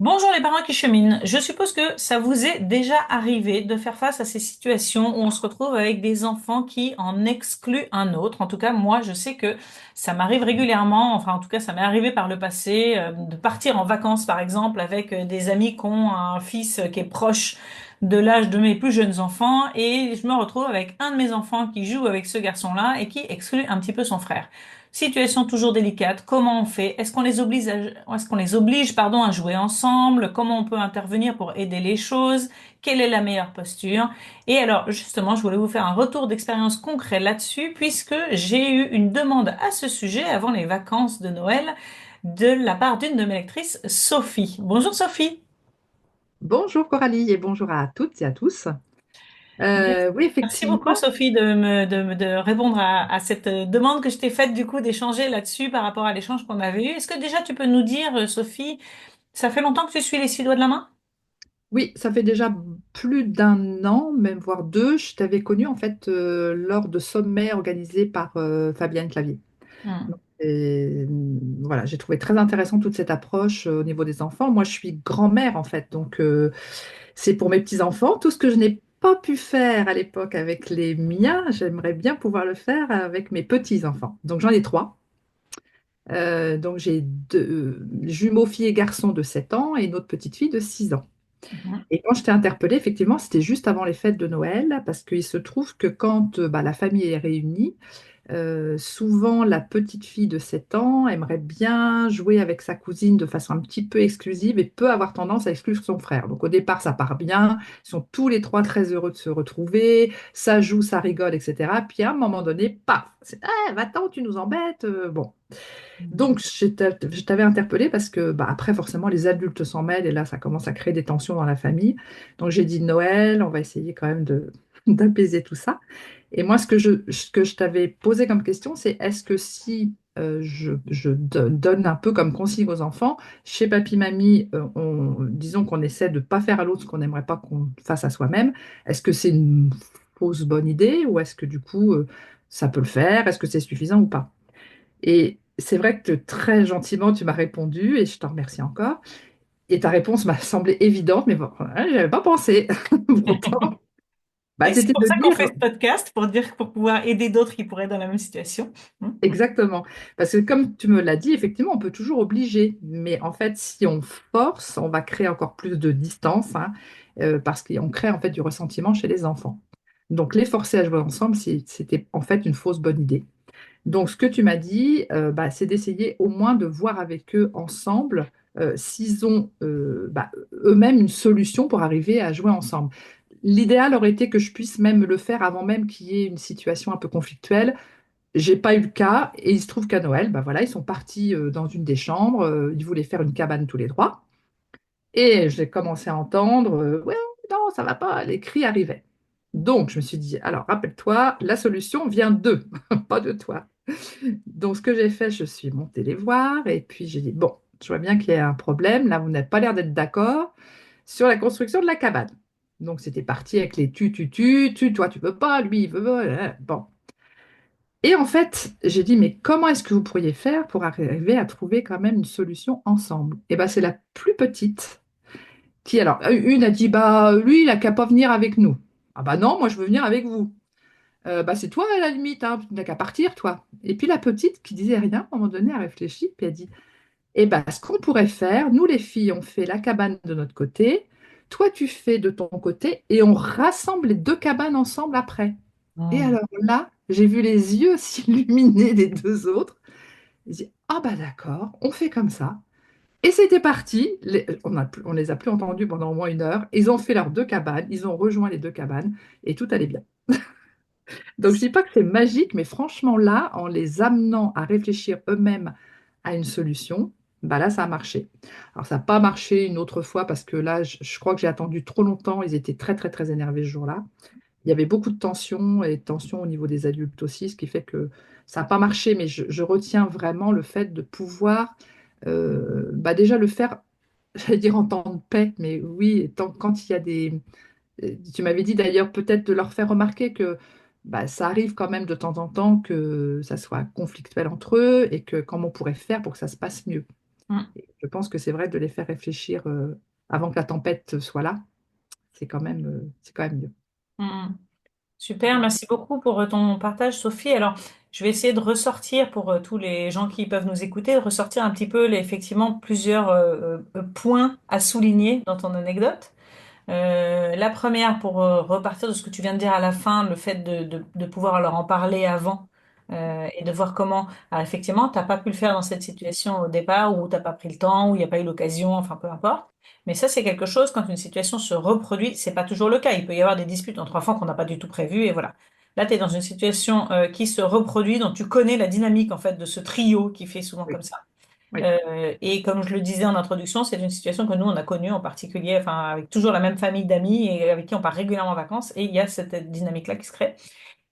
Bonjour les parents qui cheminent. Je suppose que ça vous est déjà arrivé de faire face à ces situations où on se retrouve avec des enfants qui en excluent un autre. En tout cas, moi, je sais que ça m'arrive régulièrement. Enfin, en tout cas, ça m'est arrivé par le passé de partir en vacances, par exemple, avec des amis qui ont un fils qui est proche de l'âge de mes plus jeunes enfants, et je me retrouve avec un de mes enfants qui joue avec ce garçon-là et qui exclut un petit peu son frère. Situation toujours délicate. Comment on fait? Est-ce qu'on les oblige, pardon, à jouer ensemble? Comment on peut intervenir pour aider les choses? Quelle est la meilleure posture? Et alors, justement, je voulais vous faire un retour d'expérience concret là-dessus, puisque j'ai eu une demande à ce sujet avant les vacances de Noël de la part d'une de mes lectrices, Sophie. Bonjour Sophie. Bonjour Coralie et bonjour à toutes et à tous. Oui, Merci beaucoup, effectivement, Sophie, de répondre à cette demande que je t'ai faite, du coup, d'échanger là-dessus par rapport à l'échange qu'on avait eu. Est-ce que déjà tu peux nous dire, Sophie, ça fait longtemps que tu suis les six doigts de la main? oui, ça fait déjà plus d'un an, même voire deux. Je t'avais connue en fait lors de sommets organisés par Fabienne Clavier. Hmm. Donc, voilà, j'ai trouvé très intéressant toute cette approche au niveau des enfants. Moi, je suis grand-mère en fait, donc c'est pour mes petits-enfants. Tout ce que je n'ai pas pu faire à l'époque avec les miens, j'aimerais bien pouvoir le faire avec mes petits-enfants. Donc j'en ai trois. Donc j'ai deux jumeaux filles et garçons de 7 ans et une autre petite fille de 6 ans. Mhm. Et quand je t'ai interpellée, effectivement, c'était juste avant les fêtes de Noël, parce qu'il se trouve que quand bah, la famille est réunie, souvent la petite fille de 7 ans aimerait bien jouer avec sa cousine de façon un petit peu exclusive et peut avoir tendance à exclure son frère. Donc au départ, ça part bien, ils sont tous les trois très heureux de se retrouver, ça joue, ça rigole, etc. Puis à un moment donné, paf, c'est «Ah, va-t'en, tu nous embêtes. Bon. Donc, je t'avais interpellé parce que, bah, après, forcément, les adultes s'en mêlent et là, ça commence à créer des tensions dans la famille. Donc, j'ai dit Noël, on va essayer quand même d'apaiser tout ça. Et moi, ce que je t'avais posé comme question, c'est est-ce que si donne un peu comme consigne aux enfants, chez papy, mamie, disons qu'on essaie de ne pas faire à l'autre ce qu'on n'aimerait pas qu'on fasse à soi-même, est-ce que c'est une fausse bonne idée ou est-ce que du coup, ça peut le faire? Est-ce que c'est suffisant ou pas? Et c'est vrai que très gentiment, tu m'as répondu et je t'en remercie encore. Et ta réponse m'a semblé évidente, mais bon, hein, j'y avais pas pensé. Pourtant, bah, Et c'est c'était pour de ça qu'on fait dire ce podcast, pour dire, pour pouvoir aider d'autres qui pourraient être dans la même situation. Hmm. exactement. Parce que comme tu me l'as dit, effectivement, on peut toujours obliger. Mais en fait, si on force, on va créer encore plus de distance, hein, parce qu'on crée en fait du ressentiment chez les enfants. Donc, les forcer à jouer ensemble, c'était en fait une fausse bonne idée. Donc, ce que tu m'as dit, bah, c'est d'essayer au moins de voir avec eux ensemble s'ils ont bah, eux-mêmes une solution pour arriver à jouer ensemble. L'idéal aurait été que je puisse même le faire avant même qu'il y ait une situation un peu conflictuelle. J'ai pas eu le cas et il se trouve qu'à Noël, bah voilà, ils sont partis dans une des chambres, ils voulaient faire une cabane tous les trois et j'ai commencé à entendre ouais, non, ça va pas, les cris arrivaient. Donc, je me suis dit, alors rappelle-toi, la solution vient d'eux, pas de toi. Donc, ce que j'ai fait, je suis montée les voir et puis j'ai dit, bon, je vois bien qu'il y a un problème. Là, vous n'avez pas l'air d'être d'accord sur la construction de la cabane. Donc, c'était parti avec les toi, tu peux pas, lui, il veut. Bon. Et en fait, j'ai dit, mais comment est-ce que vous pourriez faire pour arriver à trouver quand même une solution ensemble? Et bien, c'est la plus petite qui, alors, une a dit, bah, lui, il a qu'à pas venir avec nous. Ah, bah non, moi, je veux venir avec vous. Bah, c'est toi à la limite, hein, tu n'as qu'à partir, toi. Et puis la petite qui disait rien, à un moment donné, a réfléchi, puis a dit, eh ben, ce qu'on pourrait faire, nous les filles, on fait la cabane de notre côté, toi tu fais de ton côté, et on rassemble les deux cabanes ensemble après. Et Hmm. alors là, j'ai vu les yeux s'illuminer des deux autres. J'ai dit, ah bah d'accord, on fait comme ça. Et c'était parti. On les a plus entendus pendant au moins une heure. Ils ont fait leurs deux cabanes, ils ont rejoint les deux cabanes, et tout allait bien. Donc, je dis pas que c'est magique, mais franchement, là, en les amenant à réfléchir eux-mêmes à une solution, bah là, ça a marché. Alors, ça n'a pas marché une autre fois parce que là, je crois que j'ai attendu trop longtemps. Ils étaient très, très, très énervés ce jour-là. Il y avait beaucoup de tensions et de tensions au niveau des adultes aussi, ce qui fait que ça n'a pas marché, mais je retiens vraiment le fait de pouvoir bah déjà le faire, j'allais dire en temps de paix, mais oui, quand il y a des, tu m'avais dit d'ailleurs peut-être de leur faire remarquer que bah, ça arrive quand même de temps en temps que ça soit conflictuel entre eux et que comment on pourrait faire pour que ça se passe mieux. Mm, Je pense que c'est vrai de les faire réfléchir avant que la tempête soit là. C'est quand même mieux. mm, mm. Super, merci beaucoup pour ton partage, Sophie. Alors, je vais essayer de ressortir pour tous les gens qui peuvent nous écouter, de ressortir un petit peu effectivement plusieurs points à souligner dans ton anecdote. La première, pour repartir de ce que tu viens de dire à la fin, le fait de pouvoir leur en parler avant et de voir comment, alors, effectivement, t'as pas pu le faire dans cette situation au départ, ou t'as pas pris le temps, ou il n'y a pas eu l'occasion, enfin peu importe. Mais ça, c'est quelque chose, quand une situation se reproduit, c'est pas toujours le cas. Il peut y avoir des disputes entre enfants qu'on n'a pas du tout prévues, et voilà. Là, tu es dans une situation qui se reproduit, dont tu connais la dynamique en fait de ce trio qui fait souvent Oui, comme ça. oui, Et comme je le disais en introduction, c'est une situation que nous, on a connue en particulier, enfin, avec toujours la même famille d'amis et avec qui on part régulièrement en vacances. Et il y a cette dynamique-là qui se crée.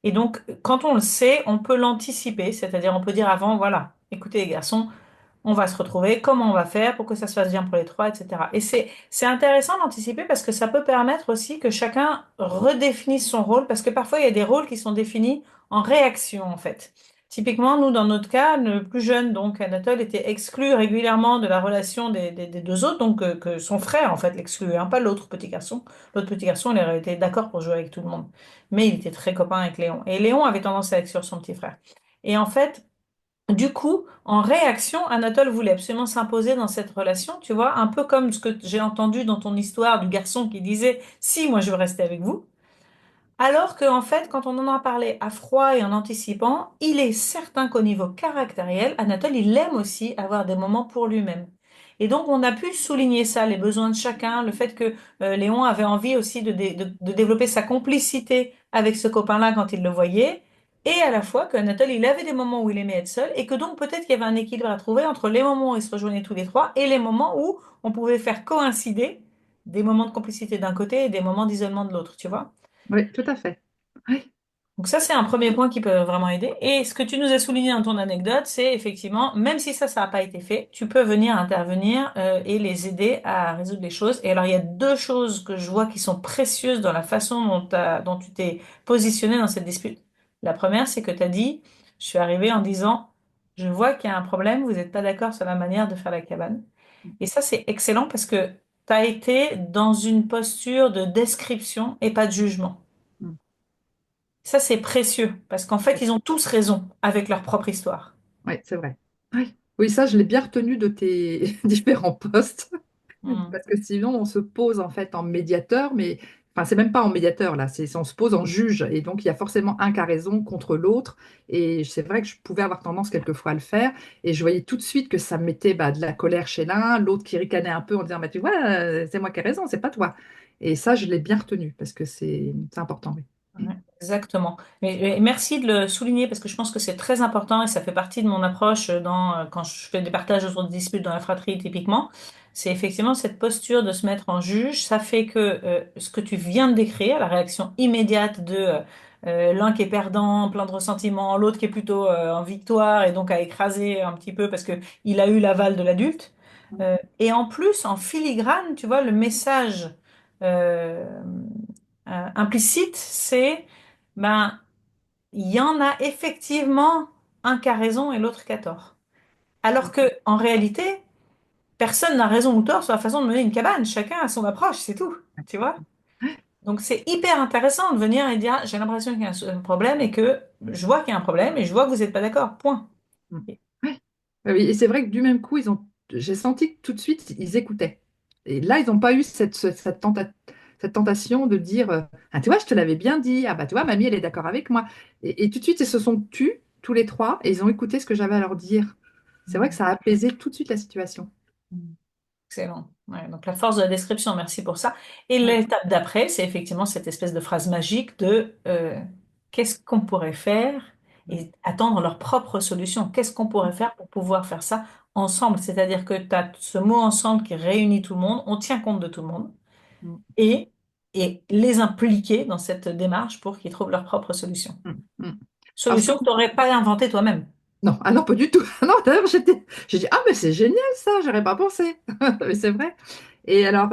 Et donc, quand on le sait, on peut l'anticiper, c'est-à-dire on peut dire avant, voilà, écoutez les garçons, on va se retrouver, comment on va faire pour que ça se fasse bien pour les trois, etc. Et c'est intéressant d'anticiper parce que ça peut permettre aussi que chacun redéfinisse son rôle, parce que parfois il y a des rôles qui sont définis en réaction, en fait. Typiquement, nous, dans notre cas, le plus jeune, donc Anatole, était exclu régulièrement de la relation des deux autres, donc que son frère, en fait, l'excluait, hein, pas l'autre petit garçon. L'autre petit garçon, il aurait été d'accord pour jouer avec tout le monde, mais il était très copain avec Léon. Et Léon avait tendance à être sur son petit frère. Et en fait, du coup, en réaction, Anatole voulait absolument s'imposer dans cette relation, tu vois, un peu comme ce que j'ai entendu dans ton histoire du garçon qui disait, si, moi je veux rester avec vous. Alors qu'en fait, quand on en a parlé à froid et en anticipant, il est certain qu'au niveau caractériel, Anatole, il aime aussi avoir des moments pour lui-même. Et donc, on a pu souligner ça, les besoins de chacun, le fait que Léon avait envie aussi de développer sa complicité avec ce copain-là quand il le voyait, et à la fois qu'Anatole, il avait des moments où il aimait être seul, et que donc peut-être qu'il y avait un équilibre à trouver entre les moments où ils se rejoignaient tous les trois et les moments où on pouvait faire coïncider des moments de complicité d'un côté et des moments d'isolement de l'autre, tu vois. oui, tout à fait. Oui, Donc ça, c'est un premier point qui peut vraiment aider. Et ce que tu nous as souligné dans ton anecdote, c'est effectivement, même si ça n'a pas été fait, tu peux venir intervenir et les aider à résoudre les choses. Et alors, il y a deux choses que je vois qui sont précieuses dans la façon dont tu t'es positionné dans cette dispute. La première, c'est que tu as dit, je suis arrivée en disant, je vois qu'il y a un problème, vous n'êtes pas d'accord sur la manière de faire la cabane. Et ça, c'est excellent parce que tu as été dans une posture de description et pas de jugement. mm, Ça, c'est précieux parce qu'en fait, ils ont tous raison avec leur propre histoire. ouais, c'est vrai. Oui. Oui, ça, je l'ai bien retenu de tes différents postes. Hmm. Parce que sinon, on se pose en fait en médiateur, mais enfin, c'est même pas en médiateur là, on se pose en juge. Et donc, il y a forcément un qui a raison contre l'autre. Et c'est vrai que je pouvais avoir tendance quelquefois à le faire. Et je voyais tout de suite que ça mettait de la colère chez l'un, l'autre qui ricanait un peu en disant, bah, tu vois, c'est moi qui ai raison, c'est pas toi. Et ça, je l'ai bien retenu parce que c'est important. Oui. Ouais, exactement. Mais merci de le souligner parce que je pense que c'est très important et ça fait partie de mon approche quand je fais des partages autour de disputes dans la fratrie typiquement. C'est effectivement cette posture de se mettre en juge. Ça fait que ce que tu viens de décrire, la réaction immédiate de l'un qui est perdant, plein de ressentiments, l'autre qui est plutôt en victoire et donc à écraser un petit peu parce que il a eu l'aval de l'adulte. Et en plus, en filigrane, tu vois, le message. euh, implicite, c'est ben il y en a effectivement un qui a raison et l'autre qui a tort. Alors que en réalité, personne n'a raison ou tort sur la façon de mener une cabane. Chacun a son approche, c'est tout. Tu vois? Donc c'est hyper intéressant de venir et dire j'ai l'impression qu'il y a un problème et que je vois qu'il y a un problème et je vois que vous n'êtes pas d'accord. Point. Mm. Ouais. Oui, et c'est vrai que du même coup, j'ai senti que tout de suite, ils écoutaient. Et là, ils n'ont pas eu cette tentation de dire, ah, tu vois, je te l'avais bien dit, ah bah tu vois, mamie, elle est d'accord avec moi. Et tout de suite, ils se sont tus, tous les trois, et ils ont écouté ce que j'avais à leur dire. C'est vrai que ça a apaisé tout de suite la situation. Excellent. Ouais, donc la force de la description, merci pour ça. Et Oui. l'étape d'après, c'est effectivement cette espèce de phrase magique de qu'est-ce qu'on pourrait faire et attendre leur propre solution. Qu'est-ce qu'on pourrait faire pour pouvoir faire ça ensemble? C'est-à-dire que tu as ce mot ensemble qui réunit tout le monde, on tient compte de tout le monde Mm, et, et les impliquer dans cette démarche pour qu'ils trouvent leur propre solution. mm, mm. Alors, ce Solution que tu n'aurais pas inventée toi-même. Non, ah non, pas du tout. Non, d'ailleurs, j'ai dit, ah, mais c'est génial ça, j'aurais pas pensé. Mais c'est vrai. Et alors,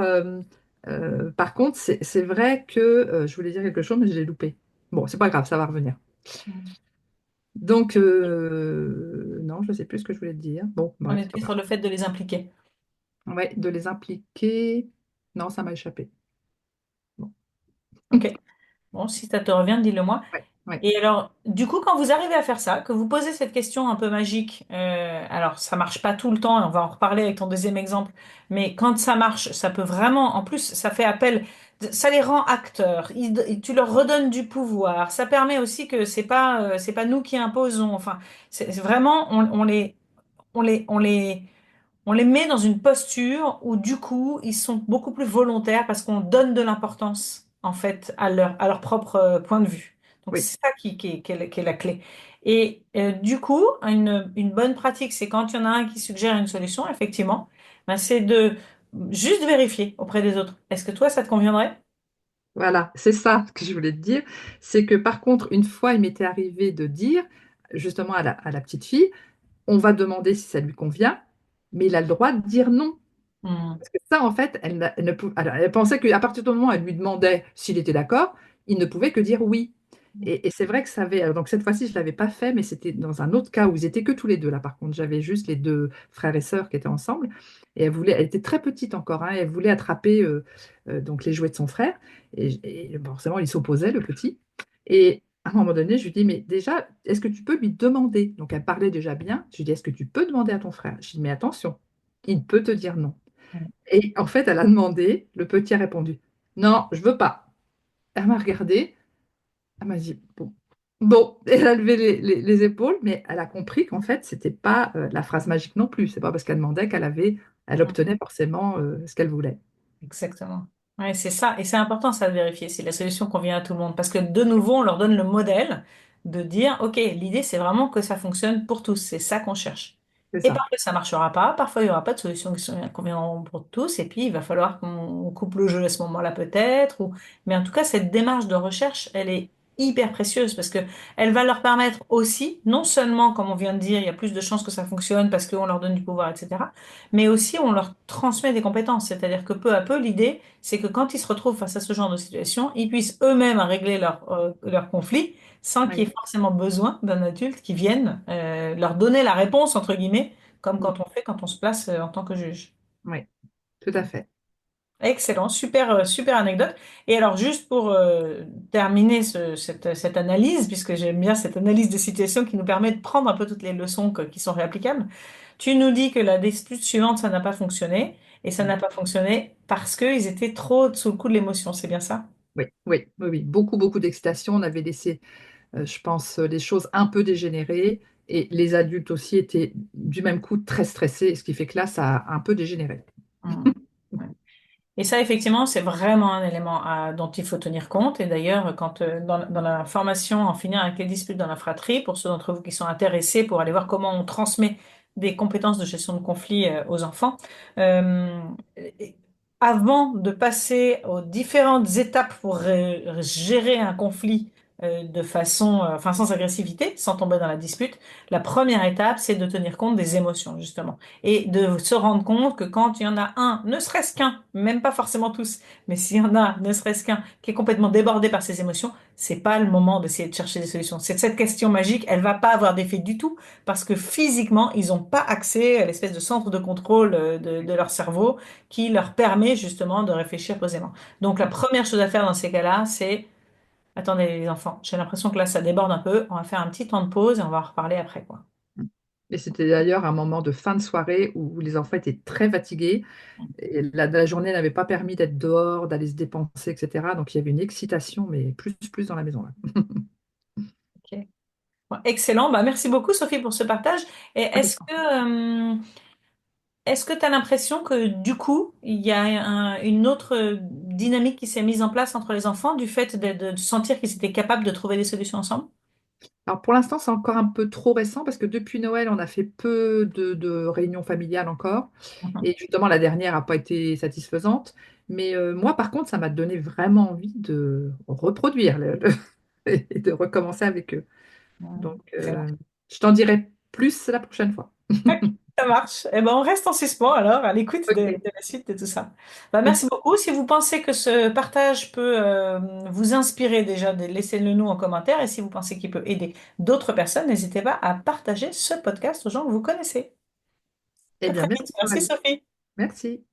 par contre, c'est vrai que je voulais dire quelque chose, mais je l'ai loupé. Bon, c'est pas grave, ça va revenir. Donc, non, je ne sais plus ce que je voulais te dire. Bon, On bref, c'est pas était grave. sur le fait de les impliquer. Ouais, de les impliquer. Non, ça m'a échappé. Bon. Ok. Bon, si ça te revient, dis-le moi. Ouais, ouais, Et alors, du coup, quand vous arrivez à faire ça, que vous posez cette question un peu magique, alors ça marche pas tout le temps, et on va en reparler avec ton deuxième exemple, mais quand ça marche, ça peut vraiment, en plus, ça fait appel, ça les rend acteurs, tu leur redonnes du pouvoir, ça permet aussi que c'est pas nous qui imposons, enfin, c'est vraiment, on les, on les met dans une posture où du coup, ils sont beaucoup plus volontaires parce qu'on donne de l'importance en fait à leur propre point de vue. Donc oui. c'est ça qui est la clé. Et du coup, une bonne pratique, c'est quand il y en a un qui suggère une solution, effectivement, ben, c'est de juste vérifier auprès des autres. Est-ce que toi, ça te conviendrait? Voilà, c'est ça que je voulais te dire. C'est que par contre, une fois, il m'était arrivé de dire, justement à la petite fille, on va demander si ça lui convient, mais il a le droit de dire non. Hmm. Parce que ça, en fait, elle ne alors, elle pensait qu'à partir du moment où elle lui demandait s'il était d'accord, il ne pouvait que dire oui. Et c'est vrai que ça avait. Donc cette fois-ci, je ne l'avais pas fait, mais c'était dans un autre cas où ils étaient que tous les deux là. Par contre, j'avais juste les deux frères et sœurs qui étaient ensemble. Et elle était très petite encore, hein, elle voulait attraper donc les jouets de son frère. Et forcément, il s'opposait, le petit. Et à un moment donné, je lui dis, mais déjà, est-ce que tu peux lui demander? Donc elle parlait déjà bien. Je lui dis, est-ce que tu peux demander à ton frère? Je lui dis, mais attention, il peut te dire non. Et en fait, elle a demandé, le petit a répondu, non, je veux pas. Elle m'a regardée, elle m'a dit, bon. Bon, elle a levé les épaules, mais elle a compris qu'en fait, c'était pas la phrase magique non plus. C'est pas parce qu'elle demandait elle obtenait forcément ce qu'elle voulait. Exactement. Ouais, c'est ça. Et c'est important, ça, de vérifier si la solution convient à tout le monde. Parce que de nouveau, on leur donne le modèle de dire, OK, l'idée, c'est vraiment que ça fonctionne pour tous. C'est ça qu'on cherche. C'est Et ça. parfois, ça marchera pas. Parfois, il n'y aura pas de solution conviendront pour tous. Et puis, il va falloir qu'on coupe le jeu à ce moment-là, peut-être. Mais en tout cas, cette démarche de recherche, elle est hyper précieuse parce que elle va leur permettre aussi, non seulement, comme on vient de dire, il y a plus de chances que ça fonctionne parce qu'on leur donne du pouvoir, etc., mais aussi on leur transmet des compétences. C'est-à-dire que peu à peu, l'idée, c'est que quand ils se retrouvent face à ce genre de situation, ils puissent eux-mêmes régler leur conflit sans qu'il Oui, y ait forcément besoin d'un adulte qui vienne leur donner la réponse, entre guillemets, comme mm, quand on fait quand on se place en tant que juge. oui, tout à fait. Excellent, super, super anecdote. Et alors, juste pour terminer cette analyse, puisque j'aime bien cette analyse de situation qui nous permet de prendre un peu toutes les leçons qui sont réapplicables, tu nous dis que la dispute suivante, ça n'a pas fonctionné, et ça Mm. n'a pas fonctionné parce qu'ils étaient trop sous le coup de l'émotion, c'est bien ça? Oui, oui, oui, oui. Beaucoup, beaucoup d'excitation. On avait laissé, je pense, les choses un peu dégénérer. Et les adultes aussi étaient du même coup très stressés, ce qui fait que là, ça a un peu dégénéré. Hmm. Ouais. Et ça, effectivement, c'est vraiment un élément dont il faut tenir compte. Et d'ailleurs, quand dans la formation En finir avec les disputes dans la fratrie, pour ceux d'entre vous qui sont intéressés pour aller voir comment on transmet des compétences de gestion de conflit aux enfants, euh, et- avant de passer aux différentes étapes pour gérer un conflit de façon, enfin sans agressivité, sans tomber dans la dispute, la première étape, c'est de tenir compte des émotions, justement et de se rendre compte que quand il y en a un, ne serait-ce qu'un, même pas forcément tous, mais s'il y en a, ne serait-ce qu'un, qui est complètement débordé par ses émotions, c'est pas le moment d'essayer de chercher des solutions. Cette question magique, elle va pas avoir d'effet du tout parce que physiquement, ils n'ont pas accès à l'espèce de centre de contrôle de leur cerveau qui leur permet justement de réfléchir posément. Donc la première chose à faire dans ces cas-là, c'est attendez les enfants, j'ai l'impression que là ça déborde un peu, on va faire un petit temps de pause et on va en reparler après, quoi. Et c'était d'ailleurs un moment de fin de soirée où les enfants étaient très fatigués. Et la journée n'avait pas permis d'être dehors, d'aller se dépenser, etc. Donc il y avait une excitation, mais plus dans la maison là. Ok. Bon, excellent. Bah, merci beaucoup, Sophie, pour ce partage. Et est-ce que tu as l'impression que du coup, il y a une autre dynamique qui s'est mise en place entre les enfants du fait de sentir qu'ils étaient capables de trouver des solutions ensemble? Alors pour l'instant, c'est encore un peu trop récent parce que depuis Noël, on a fait peu de réunions familiales encore. Mhm. Et justement, la dernière n'a pas été satisfaisante. Mais moi, par contre, ça m'a donné vraiment envie de reproduire et de recommencer avec eux. Mhm. Donc, Excellent. je t'en dirai plus la prochaine fois. Ça marche. Eh ben, on reste en suspens alors, à l'écoute Ok. de la suite de tout ça. Bah, merci beaucoup. Si vous pensez que ce partage peut vous inspirer déjà, laissez-le nous en commentaire. Et si vous pensez qu'il peut aider d'autres personnes, n'hésitez pas à partager ce podcast aux gens que vous connaissez. Eh À bien, très merci vite. Merci Coralie. Sophie. Merci.